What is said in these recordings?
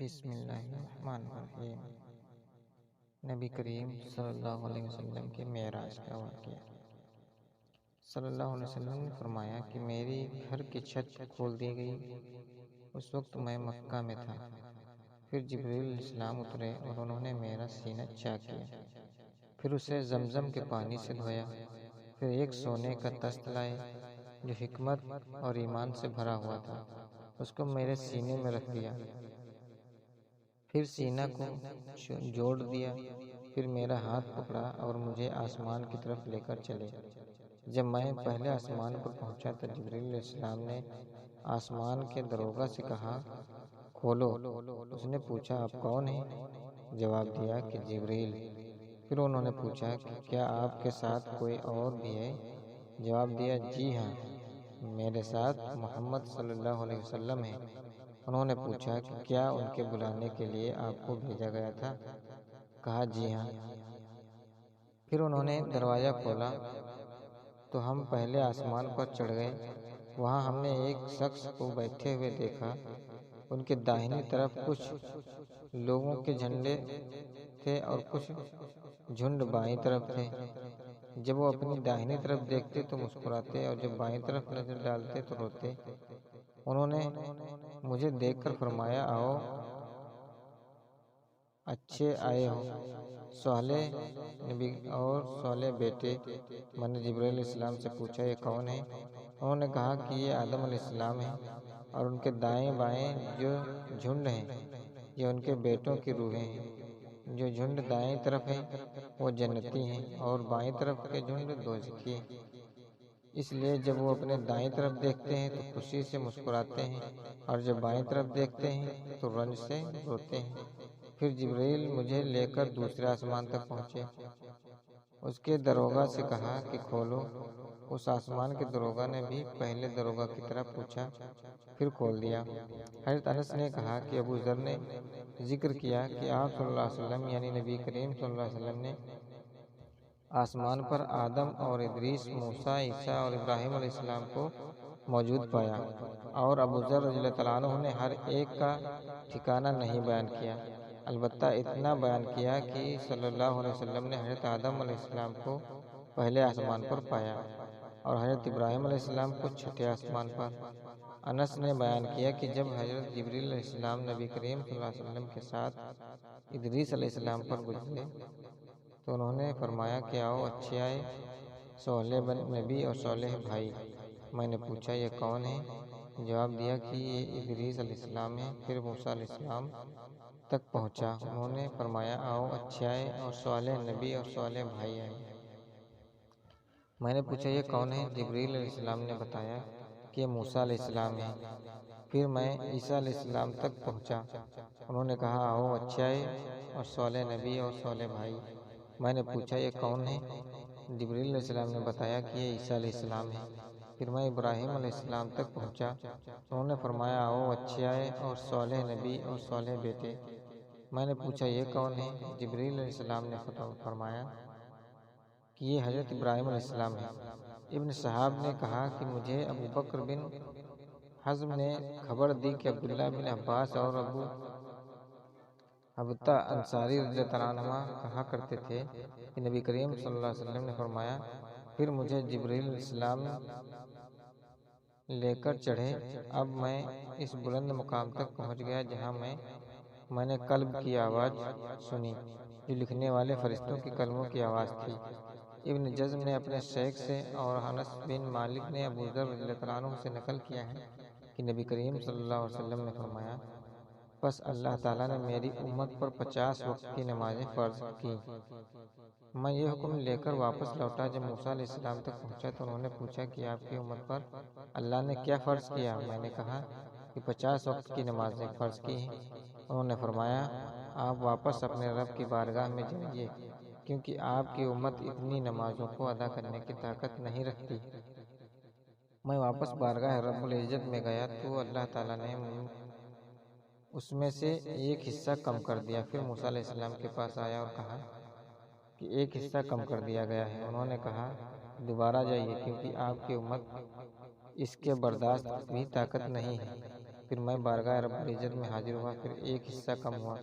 بسم اللہ الرحمن الرحیم۔ نبی کریم صلی اللہ علیہ وسلم کے معراج کا واقعہ۔ صلی اللہ علیہ وسلم نے فرمایا کہ میری گھر کی چھت کھول دی گئی۔ اس وقت میں مکہ میں تھا۔ پھر جبریل علیہ السلام اترے اور انہوں نے میرا سینہ چاک کیا، پھر اسے زمزم کے پانی سے دھویا، پھر ایک سونے کا تست لائے جو حکمت اور ایمان سے بھرا ہوا تھا، اس کو میرے سینے میں رکھ دیا، پھر سینہ کو جوڑ دیا، پھر میرا ہاتھ پکڑا اور مجھے آسمان کی طرف لے کر چلے۔ جب میں پہلے آسمان پر پہنچا تو جبریل علیہ السلام نے آسمان کے داروغہ سے کہا، کھولو۔ اس نے پوچھا، آپ کون ہیں؟ جواب دیا کہ جبریل۔ پھر انہوں نے پوچھا کہ کیا آپ کے ساتھ کوئی اور بھی ہے؟ جواب دیا، جی ہاں، میرے ساتھ محمد صلی اللہ علیہ وسلم ہے۔ انہوں نے پوچھا کہ کیا ان کے بلانے کے لیے آپ کو بھیجا گیا تھا؟ کہا، جی ہاں۔ پھر انہوں نے دروازہ کھولا تو ہم پہلے آسمان پر چڑھ گئے۔ وہاں ہم نے ایک شخص کو بیٹھے ہوئے دیکھا۔ ان کے داہنی طرف کچھ لوگوں کے جھنڈے تھے اور کچھ جھنڈ بائیں طرف تھے۔ جب وہ اپنی داہنی طرف دیکھتے تو مسکراتے اور جب بائیں طرف نظر ڈالتے تو روتے۔ انہوں نے مجھے دیکھ کر فرمایا، آؤ، اچھے آئے ہو، صالح نبی اور صالح بیٹے۔ میں نے جبریل علیہ السلام سے پوچھا، یہ کون ہے؟ انہوں نے کہا کہ یہ آدم علیہ السلام ہیں، اور ان کے دائیں بائیں جو جھنڈ ہیں یہ ان کے بیٹوں کی روحیں ہیں۔ جو جھنڈ دائیں طرف ہیں وہ جنتی ہیں اور بائیں طرف کے جھنڈ دوزخی ہیں۔ اس لیے جب وہ اپنے دائیں طرف دیکھتے ہیں تو خوشی سے مسکراتے ہیں اور جب بائیں طرف دیکھتے ہیں تو رنج سے روتے ہیں۔ پھر جبریل مجھے لے کر دوسرے آسمان تک پہنچے۔ اس کے داروغہ سے کہا کہ کھولو۔ اس آسمان کے داروغہ نے بھی پہلے داروغہ کی طرح پوچھا، پھر کھول دیا۔ حضرت انس نے کہا کہ ابو ذر نے ذکر کیا کہ آپ صلی اللہ علیہ وسلم یعنی نبی کریم صلی اللہ علیہ وسلم نے آسمان پر آدم اور ادریس، موسیٰ، عیسیٰ اور ابراہیم علیہ السلام کو موجود پایا، اور ابو ذر رضی اللہ تعالیٰ عنہ نے ہر ایک کا ٹھکانہ نہیں بیان کیا، البتہ اتنا بیان کیا کہ صلی اللہ علیہ وسلم نے حضرت آدم علیہ السلام کو پہلے آسمان پر پایا اور حضرت ابراہیم علیہ السلام کو چھٹے آسمان پر۔ انس نے بیان کیا کہ جب حضرت جبریل علیہ السلام نبی کریم صلی اللہ علیہ وسلم کے ساتھ ادریس علیہ السلام پر گزرے تو انہوں نے فرمایا کہ آؤ، اچھے آئے، صالح نبی اور صالح بھائی۔ میں نے پوچھا، یہ کون ہے؟ جواب دیا کہ یہ ادریس علیہ السلام ہے۔ پھر موسیٰ علیہ السلام تک پہنچا۔ انہوں نے فرمایا، آؤ، اچھے آئے اور صالح نبی اور صالح بھائی آئے۔ میں نے پوچھا، یہ کون ہے؟ جبریل علیہ السلام نے بتایا کہ یہ موسیٰ علیہ السلام ہے۔ پھر میں عیسیٰ علیہ السلام تک پہنچا۔ انہوں نے کہا، آؤ، اچھے آئے اور صالح نبی اور صالح بھائی۔ میں نے پوچھا، یہ کون ہے؟ جبریل علیہ السلام نے بتایا کہ یہ عیسیٰ علیہ السلام ہے۔ پھر میں ابراہیم علیہ السلام تک پہنچا۔ انہوں نے فرمایا، آؤ، اچھے آئے اور صالح نبی اور صالح بیٹے۔ میں نے پوچھا، یہ کون ہے؟ جبریل علیہ السلام نے فرمایا کہ یہ حضرت ابراہیم علیہ السلام ہے۔ ابن صحاب نے کہا کہ مجھے ابو بکر بن حزم نے خبر دی کہ عبداللہ بن عباس اور ابو حبتہ انصاری رضی اللہ عنہما کہا کرتے تھے کہ نبی کریم صلی اللہ علیہ وسلم نے فرمایا، پھر مجھے جبریل علیہ السلام لے کر چڑھے۔ اب میں اس بلند مقام تک پہنچ گیا جہاں میں نے قلب کی آواز سنی جو لکھنے والے فرشتوں کے قلموں کی آواز تھی۔ ابن جزم نے اپنے شیخ سے اور انس بن مالک نے ابو ذر رضی اللہ عنہ سے نقل کیا ہے کہ نبی کریم صلی اللہ علیہ وسلم نے فرمایا، پس اللہ تعالیٰ نے میری امت پر 50 وقت کی نمازیں فرض کی۔ میں یہ حکم لے کر واپس لوٹا۔ جب موسیٰ علیہ السلام تک پہنچا تو انہوں نے پوچھا کہ آپ کی امت پر اللہ نے کیا فرض کیا؟ میں نے کہا کہ 50 وقت کی نمازیں فرض کی ہیں۔ انہوں نے فرمایا، آپ واپس اپنے رب کی بارگاہ میں جائیے، کیونکہ آپ کی امت اتنی نمازوں کو ادا کرنے کی طاقت نہیں رکھتی۔ میں واپس بارگاہ رب العزت میں گیا تو اللہ تعالیٰ نے اس میں سے ایک حصہ کم کر دیا۔ پھر موسیٰ علیہ السلام کے پاس آیا اور کہا کہ ایک حصہ کم کر دیا گیا ہے۔ انہوں نے کہا، دوبارہ جائیے، کیونکہ آپ کی امت اس کے برداشت کی بھی طاقت نہیں ہے۔ پھر میں بارگاہ رب العزت میں حاضر ہوا، پھر ایک حصہ کم ہوا۔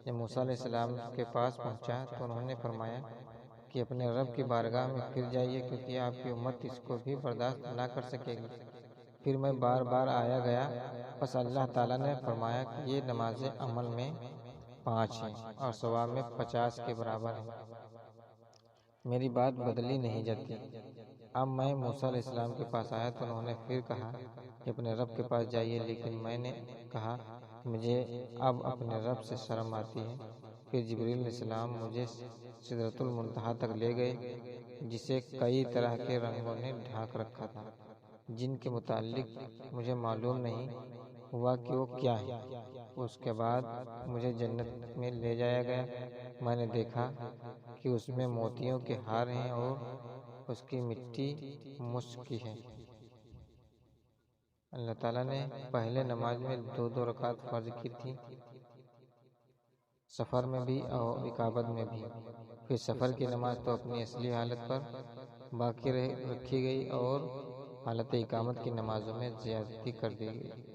جب موسیٰ علیہ السلام کے پاس پہنچا تو انہوں نے فرمایا کہ اپنے رب کی بارگاہ میں پھر جائیے، کیونکہ آپ کی امت اس کو بھی برداشت نہ کر سکے گی۔ پھر میں بار بار آیا گیا، بس اللہ تعالیٰ نے فرمایا کہ یہ نمازیں عمل میں 5 ہیں اور ثواب میں 50 کے برابر ہیں، میری بات بدلی نہیں جاتی۔ اب میں موسیٰ علیہ السلام کے پاس آیا تو انہوں نے پھر کہا کہ اپنے رب کے پاس جائیے، لیکن میں نے کہا کہ مجھے اب اپنے رب سے شرم آتی ہے۔ پھر جبریل علیہ السلام مجھے سدرۃ المنتہا تک لے گئے، جسے کئی طرح کے رنگوں نے ڈھانک رکھا تھا، جن کے متعلق مجھے معلوم نہیں ہوا کہ وہ کیا ہے۔ اس کے بعد مجھے جنت میں لے جایا گیا۔ میں نے دیکھا کہ اس میں موتیوں کے ہار ہیں اور اس کی مٹی مسک کی ہے۔ اللہ تعالیٰ نے پہلے نماز میں 2 رکعت فرض کی تھی، سفر میں بھی اور اقامت میں بھی۔ پھر سفر کی نماز تو اپنی اصلی حالت پر باقی رکھی گئی اور حالت اقامت کی نمازوں میں زیادتی کر دی گئی۔